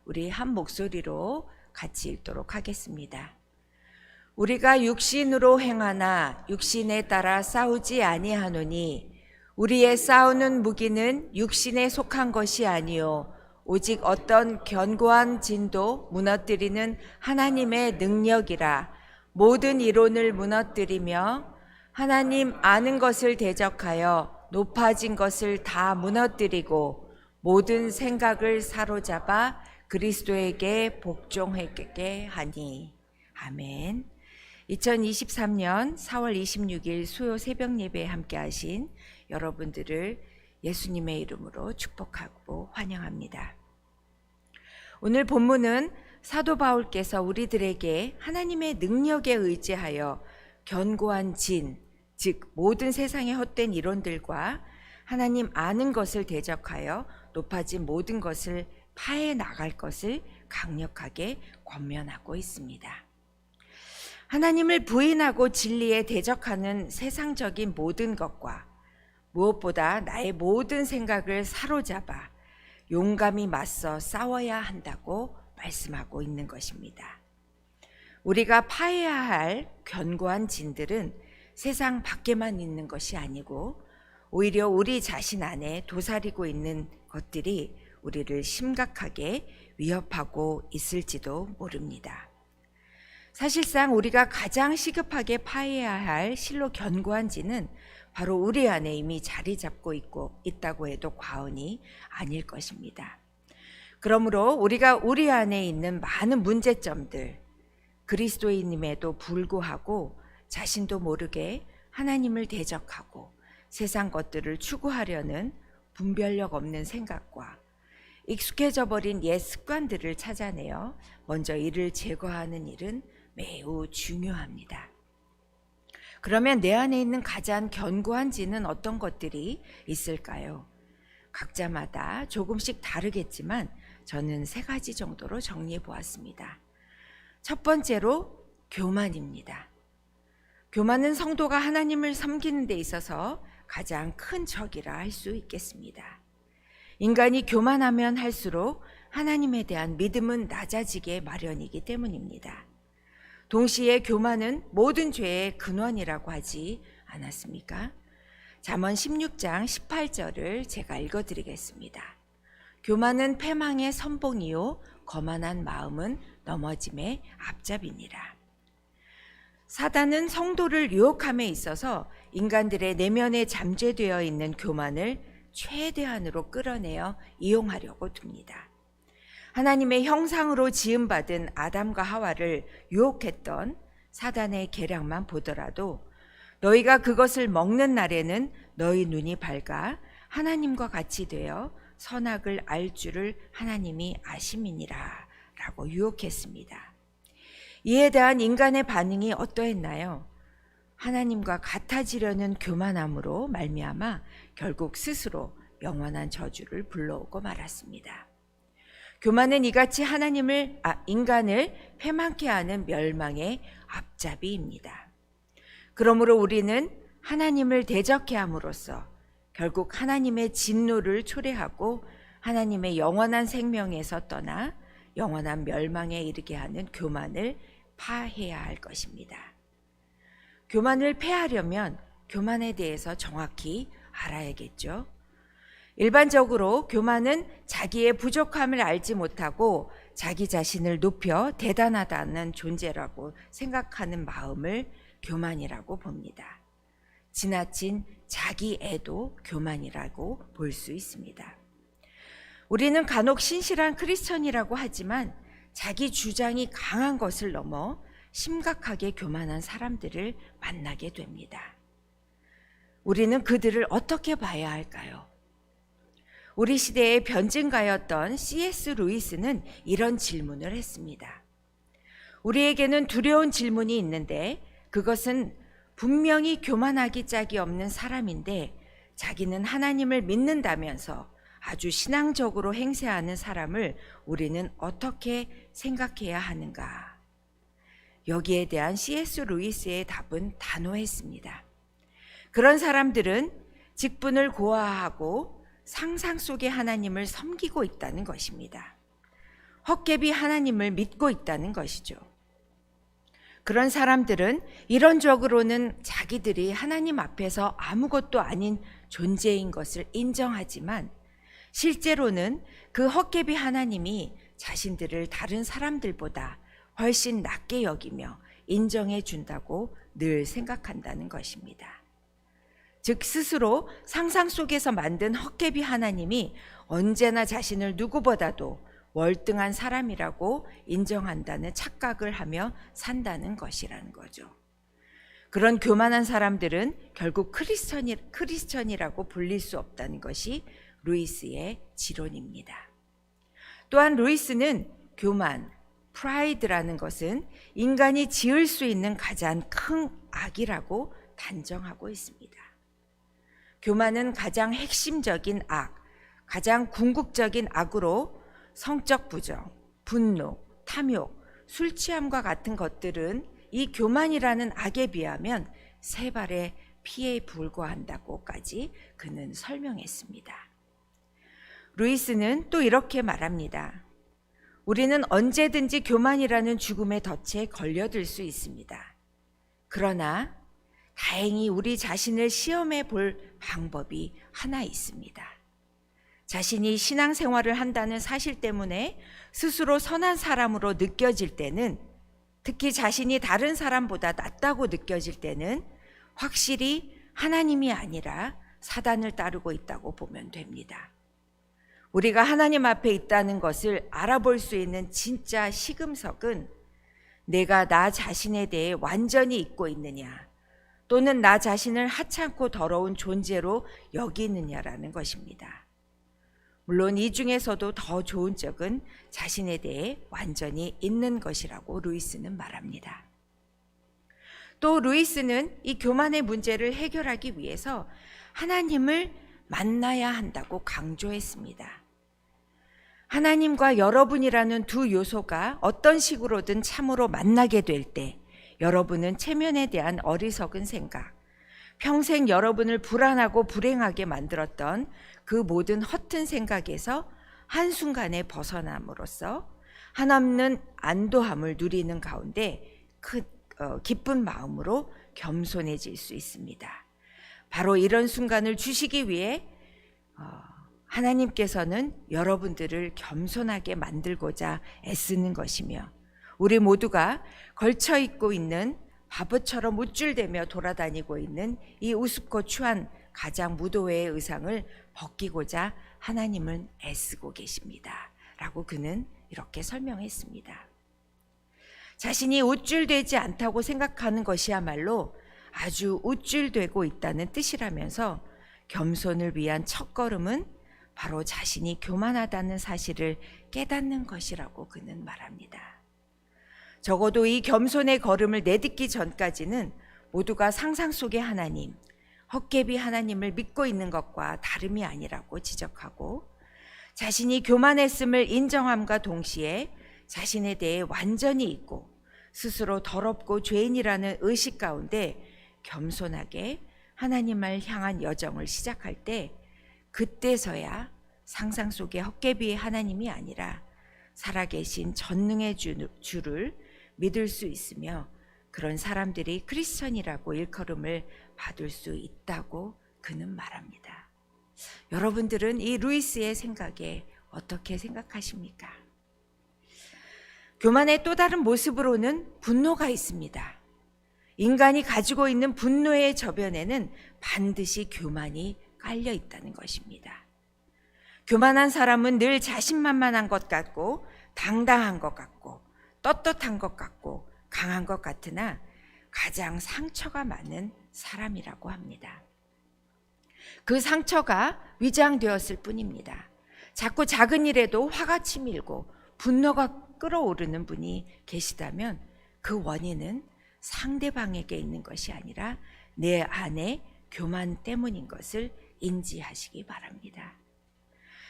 우리 한 목소리로 같이 읽도록 하겠습니다. 우리가 육신으로 행하나 육신에 따라 싸우지 아니하노니 우리의 싸우는 무기는 육신에 속한 것이 아니요 오직 어떤 견고한 진도 무너뜨리는 하나님의 능력이라. 모든 이론을 무너뜨리며 하나님 아는 것을 대적하여 높아진 것을 다 무너뜨리고 모든 생각을 사로잡아 그리스도에게 복종하게 하니. 아멘. 2023년 4월 26일 수요 새벽 예배에 함께 하신 여러분들을 예수님의 이름으로 축복하고 환영합니다. 오늘 본문은 사도 바울께서 우리들에게 하나님의 능력에 의지하여 견고한 진, 즉 모든 세상의 헛된 이론들과 하나님 아는 것을 대적하여 높아진 모든 것을 파해 나갈 것을 강력하게 권면하고 있습니다. 하나님을 부인하고 진리에 대적하는 세상적인 모든 것과 무엇보다 나의 모든 생각을 사로잡아 용감히 맞서 싸워야 한다고 말씀하고 있는 것입니다. 우리가 파해야 할 견고한 진들은 세상 밖에만 있는 것이 아니고 오히려 우리 자신 안에 도사리고 있는 것들이 우리를 심각하게 위협하고 있을지도 모릅니다. 사실상 우리가 가장 시급하게 파해야 할 실로 견고한 진은 바로 우리 안에 이미 자리 잡고 있다고 해도 과언이 아닐 것입니다. 그러므로 우리가 우리 안에 있는 많은 문제점들, 그리스도인임에도 불구하고 자신도 모르게 하나님을 대적하고 세상 것들을 추구하려는 분별력 없는 생각과 익숙해져 버린 옛 습관들을 찾아내어 먼저 이를 제거하는 일은 매우 중요합니다. 그러면 내 안에 있는 가장 견고한 진은 어떤 것들이 있을까요? 각자마다 조금씩 다르겠지만 저는 3가지 정도로 정리해 보았습니다. 첫 번째로 교만입니다. 교만은 성도가 하나님을 섬기는 데 있어서 가장 큰 적이라 할 수 있겠습니다. 인간이 교만하면 할수록 하나님에 대한 믿음은 낮아지게 마련이기 때문입니다. 동시에 교만은 모든 죄의 근원이라고 하지 않았습니까? 잠언 16장 18절을 제가 읽어드리겠습니다. 교만은 패망의 선봉이요 거만한 마음은 넘어짐의 앞잡이니라. 사단은 성도를 유혹함에 있어서 인간들의 내면에 잠재되어 있는 교만을 최대한으로 끌어내어 이용하려고 듭니다. 하나님의 형상으로 지음받은 아담과 하와를 유혹했던 사단의 계략만 보더라도 너희가 그것을 먹는 날에는 너희 눈이 밝아 하나님과 같이 되어 선악을 알 줄을 하나님이 아심이니라 라고 유혹했습니다. 이에 대한 인간의 반응이 어떠했나요? 하나님과 같아지려는 교만함으로 말미암아 결국 스스로 영원한 저주를 불러오고 말았습니다. 교만은 이같이 인간을 패망케 하는 멸망의 앞잡이입니다. 그러므로 우리는 하나님을 대적해 함으로써 결국 하나님의 진노를 초래하고 하나님의 영원한 생명에서 떠나 영원한 멸망에 이르게 하는 교만을 파해야 할 것입니다. 교만을 패하려면 교만에 대해서 정확히 알아야겠죠. 일반적으로 교만은 자기의 부족함을 알지 못하고 자기 자신을 높여 대단하다는 존재라고 생각하는 마음을 교만이라고 봅니다. 지나친 자기애도 교만이라고 볼 수 있습니다. 우리는 간혹 신실한 크리스천이라고 하지만 자기 주장이 강한 것을 넘어 심각하게 교만한 사람들을 만나게 됩니다. 우리는 그들을 어떻게 봐야 할까요? 우리 시대의 변증가였던 C.S. 루이스는 이런 질문을 했습니다. 우리에게는 두려운 질문이 있는데 그것은 분명히 교만하기 짝이 없는 사람인데 자기는 하나님을 믿는다면서 아주 신앙적으로 행세하는 사람을 우리는 어떻게 생각해야 하는가? 여기에 대한 C.S. 루이스의 답은 단호했습니다. 그런 사람들은 직분을 고아하고 상상 속의 하나님을 섬기고 있다는 것입니다. 헛개비 하나님을 믿고 있다는 것이죠. 그런 사람들은 이론적으로는 자기들이 하나님 앞에서 아무것도 아닌 존재인 것을 인정하지만 실제로는 그 헛개비 하나님이 자신들을 다른 사람들보다 훨씬 낮게 여기며 인정해 준다고 늘 생각한다는 것입니다. 즉 스스로 상상 속에서 만든 헛개비 하나님이 언제나 자신을 누구보다도 월등한 사람이라고 인정한다는 착각을 하며 산다는 것이라는 거죠. 그런 교만한 사람들은 결국 크리스천이라고 불릴 수 없다는 것이 루이스의 지론입니다. 또한 루이스는 교만, 프라이드라는 것은 인간이 지을 수 있는 가장 큰 악이라고 단정하고 있습니다. 교만은 가장 핵심적인 악, 가장 궁극적인 악으로 성적 부정, 분노, 탐욕, 술 취함과 같은 것들은 이 교만이라는 악에 비하면 3발의 피에 불과한다고까지 그는 설명했습니다. 루이스는 또 이렇게 말합니다. 우리는 언제든지 교만이라는 죽음의 덫에 걸려들 수 있습니다. 그러나 다행히 우리 자신을 시험해 볼 방법이 하나 있습니다. 자신이 신앙생활을 한다는 사실 때문에 스스로 선한 사람으로 느껴질 때는, 특히 자신이 다른 사람보다 낫다고 느껴질 때는 확실히 하나님이 아니라 사단을 따르고 있다고 보면 됩니다. 우리가 하나님 앞에 있다는 것을 알아볼 수 있는 진짜 시금석은 내가 나 자신에 대해 완전히 잊고 있느냐, 또는 나 자신을 하찮고 더러운 존재로 여기느냐라는 것입니다. 물론 이 중에서도 더 좋은 쪽은 자신에 대해 완전히 잊는 것이라고 루이스는 말합니다. 또 루이스는 이 교만의 문제를 해결하기 위해서 하나님을 만나야 한다고 강조했습니다. 하나님과 여러분이라는 두 요소가 어떤 식으로든 참으로 만나게 될 때 여러분은 체면에 대한 어리석은 생각, 평생 여러분을 불안하고 불행하게 만들었던 그 모든 허튼 생각에서 한순간에 벗어남으로써 한없는 안도함을 누리는 가운데 기쁜 마음으로 겸손해질 수 있습니다. 바로 이런 순간을 주시기 위해 하나님께서는 여러분들을 겸손하게 만들고자 애쓰는 것이며, 우리 모두가 걸쳐 입고 있는 바보처럼 우쭐대며 돌아다니고 있는 이 우습고 추한 가장 무도회의 의상을 벗기고자 하나님은 애쓰고 계십니다. 라고 그는 이렇게 설명했습니다. 자신이 우쭐되지 않다고 생각하는 것이야말로 아주 우쭐되고 있다는 뜻이라면서 겸손을 위한 첫걸음은 바로 자신이 교만하다는 사실을 깨닫는 것이라고 그는 말합니다. 적어도 이 겸손의 걸음을 내딛기 전까지는 모두가 상상 속의 하나님, 헛개비 하나님을 믿고 있는 것과 다름이 아니라고 지적하고, 자신이 교만했음을 인정함과 동시에 자신에 대해 완전히 잊고 스스로 더럽고 죄인이라는 의식 가운데 겸손하게 하나님을 향한 여정을 시작할 때, 그때서야 상상 속의 헛개비의 하나님이 아니라 살아계신 전능의 주를 믿을 수 있으며, 그런 사람들이 크리스천이라고 일컬음을 받을 수 있다고 그는 말합니다. 여러분들은 이 루이스의 생각에 어떻게 생각하십니까? 교만의 또 다른 모습으로는 분노가 있습니다. 인간이 가지고 있는 분노의 저변에는 반드시 교만이 깔려 있다는 것입니다. 교만한 사람은 늘 자신만만한 것 같고 당당한 것 같고 떳떳한 것 같고 강한 것 같으나 가장 상처가 많은 사람이라고 합니다. 그 상처가 위장되었을 뿐입니다. 자꾸 작은 일에도 화가 치밀고 분노가 끓어오르는 분이 계시다면 그 원인은 상대방에게 있는 것이 아니라 내 안의 교만 때문인 것을 인지하시기 바랍니다.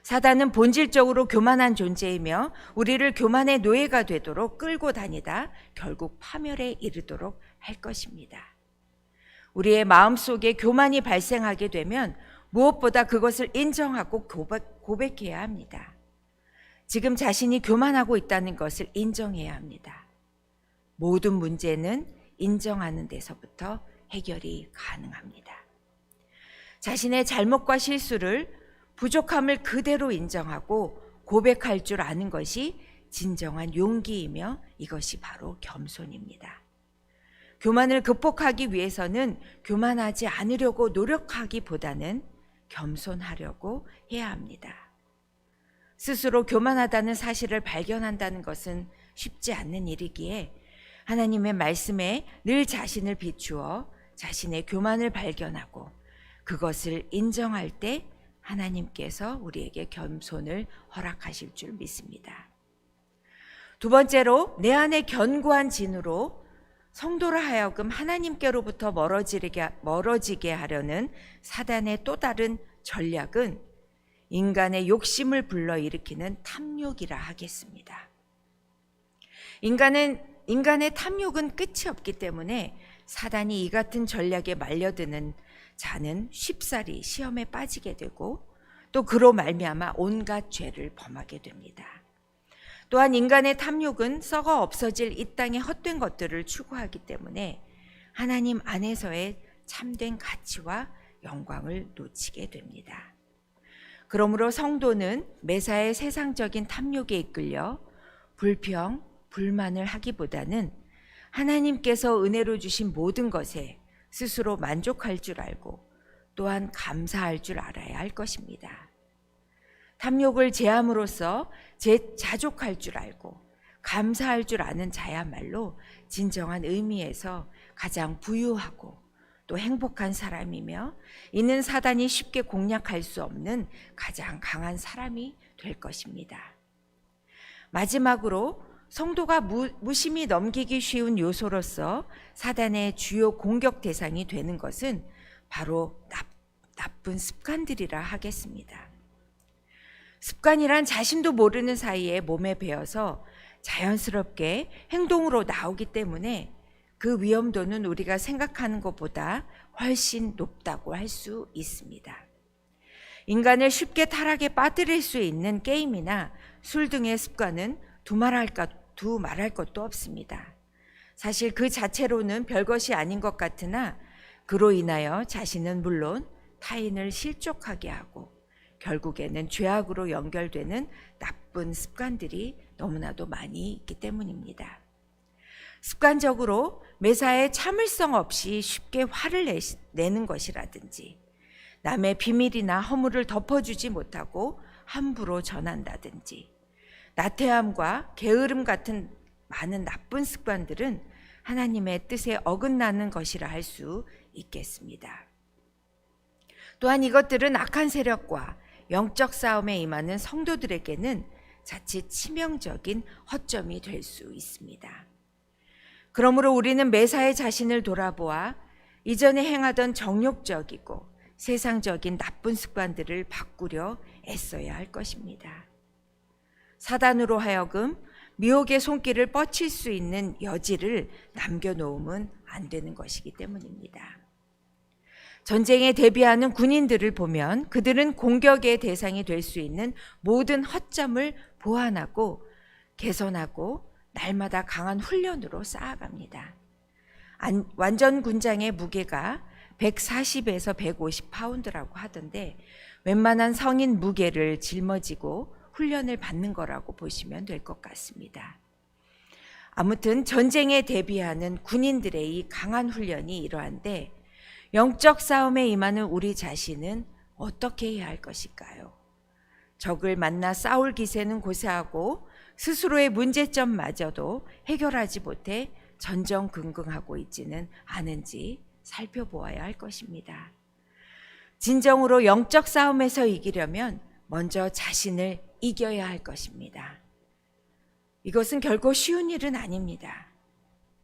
사단은 본질적으로 교만한 존재이며 우리를 교만의 노예가 되도록 끌고 다니다 결국 파멸에 이르도록 할 것입니다. 우리의 마음속에 교만이 발생하게 되면 무엇보다 그것을 인정하고 고백해야 합니다. 지금 자신이 교만하고 있다는 것을 인정해야 합니다. 모든 문제는 인정하는 데서부터 해결이 가능합니다. 자신의 잘못과 실수를, 부족함을 그대로 인정하고 고백할 줄 아는 것이 진정한 용기이며 이것이 바로 겸손입니다. 교만을 극복하기 위해서는 교만하지 않으려고 노력하기보다는 겸손하려고 해야 합니다. 스스로 교만하다는 사실을 발견한다는 것은 쉽지 않는 일이기에 하나님의 말씀에 늘 자신을 비추어 자신의 교만을 발견하고 그것을 인정할 때 하나님께서 우리에게 겸손을 허락하실 줄 믿습니다. 두 번째로, 내 안에 견고한 진으로 성도로 하여금 하나님께로부터 멀어지게 하려는 사단의 또 다른 전략은 인간의 욕심을 불러일으키는 탐욕이라 하겠습니다. 인간의 탐욕은 끝이 없기 때문에 사단이 이 같은 전략에 말려드는 자는 쉽사리 시험에 빠지게 되고 또 그로 말미암아 온갖 죄를 범하게 됩니다. 또한 인간의 탐욕은 썩어 없어질 이 땅의 헛된 것들을 추구하기 때문에 하나님 안에서의 참된 가치와 영광을 놓치게 됩니다. 그러므로 성도는 매사에 세상적인 탐욕에 이끌려 불평, 불만을 하기보다는 하나님께서 은혜로 주신 모든 것에 스스로 만족할 줄 알고 또한 감사할 줄 알아야 할 것입니다. 탐욕을 제함으로써 자족할 줄 알고 감사할 줄 아는 자야말로 진정한 의미에서 가장 부유하고 또 행복한 사람이며 이는 사단이 쉽게 공략할 수 없는 가장 강한 사람이 될 것입니다. 마지막으로 성도가 무심히 넘기기 쉬운 요소로서 사단의 주요 공격 대상이 되는 것은 바로 나쁜 습관들이라 하겠습니다. 습관이란 자신도 모르는 사이에 몸에 배어서 자연스럽게 행동으로 나오기 때문에 그 위험도는 우리가 생각하는 것보다 훨씬 높다고 할 수 있습니다. 인간을 쉽게 타락에 빠뜨릴 수 있는 게임이나 술 등의 습관은 두말할 것도 없습니다. 사실 그 자체로는 별것이 아닌 것 같으나 그로 인하여 자신은 물론 타인을 실족하게 하고 결국에는 죄악으로 연결되는 나쁜 습관들이 너무나도 많이 있기 때문입니다. 습관적으로 매사에 참을성 없이 쉽게 화를 내는 것이라든지 남의 비밀이나 허물을 덮어주지 못하고 함부로 전한다든지 나태함과 게으름 같은 많은 나쁜 습관들은 하나님의 뜻에 어긋나는 것이라 할 수 있겠습니다. 또한 이것들은 악한 세력과 영적 싸움에 임하는 성도들에게는 자칫 치명적인 허점이 될 수 있습니다. 그러므로 우리는 매사에 자신을 돌아보아 이전에 행하던 정욕적이고 세상적인 나쁜 습관들을 바꾸려 애써야 할 것입니다. 사단으로 하여금 미혹의 손길을 뻗칠 수 있는 여지를 남겨놓으면 안 되는 것이기 때문입니다. 전쟁에 대비하는 군인들을 보면 그들은 공격의 대상이 될 수 있는 모든 허점을 보완하고 개선하고 날마다 강한 훈련으로 쌓아갑니다. 완전 군장의 무게가 140에서 150파운드라고 하던데 웬만한 성인 무게를 짊어지고 훈련을 받는 거라고 보시면 될 것 같습니다. 아무튼 전쟁에 대비하는 군인들의 이 강한 훈련이 이러한데 영적 싸움에 임하는 우리 자신은 어떻게 해야 할 것일까요? 적을 만나 싸울 기세는 고사하고 스스로의 문제점마저도 해결하지 못해 전전긍긍하고 있지는 않은지 살펴보아야 할 것입니다. 진정으로 영적 싸움에서 이기려면 먼저 자신을 이겨야 할 것입니다. 이것은 결코 쉬운 일은 아닙니다.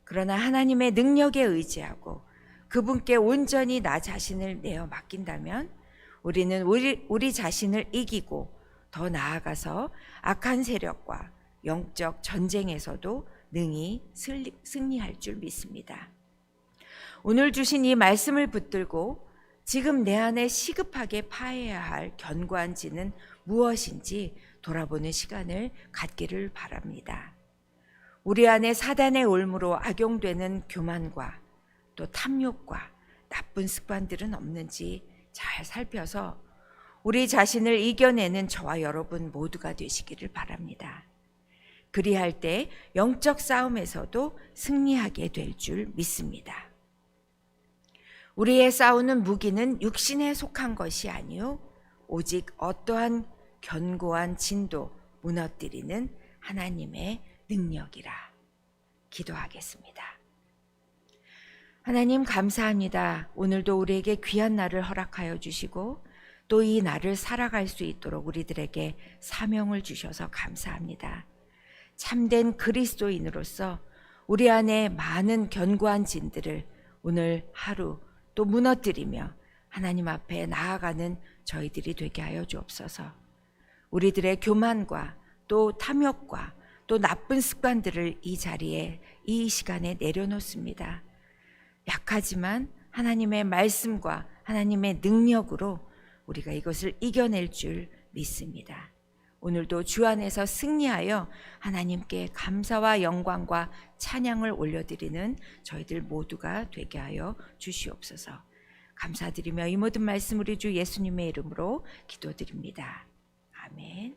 그러나 하나님의 능력에 의지하고 그분께 온전히 나 자신을 내어 맡긴다면 우리는 우리 자신을 이기고 더 나아가서 악한 세력과 영적 전쟁에서도 능히 승리할 줄 믿습니다. 오늘 주신 이 말씀을 붙들고 지금 내 안에 시급하게 파해야 할 견고한 진은 무엇인지 돌아보는 시간을 갖기를 바랍니다. 우리 안에 사단의 올무로 악용되는 교만과 또 탐욕과 나쁜 습관들은 없는지 잘 살펴서 우리 자신을 이겨내는 저와 여러분 모두가 되시기를 바랍니다. 그리할 때 영적 싸움에서도 승리하게 될 줄 믿습니다. 우리의 싸우는 무기는 육신에 속한 것이 아니요 오직 어떠한 견고한 진도 무너뜨리는 하나님의 능력이라. 기도하겠습니다. 하나님 감사합니다. 오늘도 우리에게 귀한 날을 허락하여 주시고 또 이 날을 살아갈 수 있도록 우리들에게 사명을 주셔서 감사합니다. 참된 그리스도인으로서 우리 안에 많은 견고한 진들을 오늘 하루 또 무너뜨리며 하나님 앞에 나아가는 저희들이 되게 하여 주옵소서. 우리들의 교만과 또 탐욕과 또 나쁜 습관들을 이 자리에 이 시간에 내려놓습니다. 약하지만 하나님의 말씀과 하나님의 능력으로 우리가 이것을 이겨낼 줄 믿습니다. 오늘도 주 안에서 승리하여 하나님께 감사와 영광과 찬양을 올려드리는 저희들 모두가 되게 하여 주시옵소서. 감사드리며 이 모든 말씀 우리 주 예수님의 이름으로 기도드립니다. 아멘.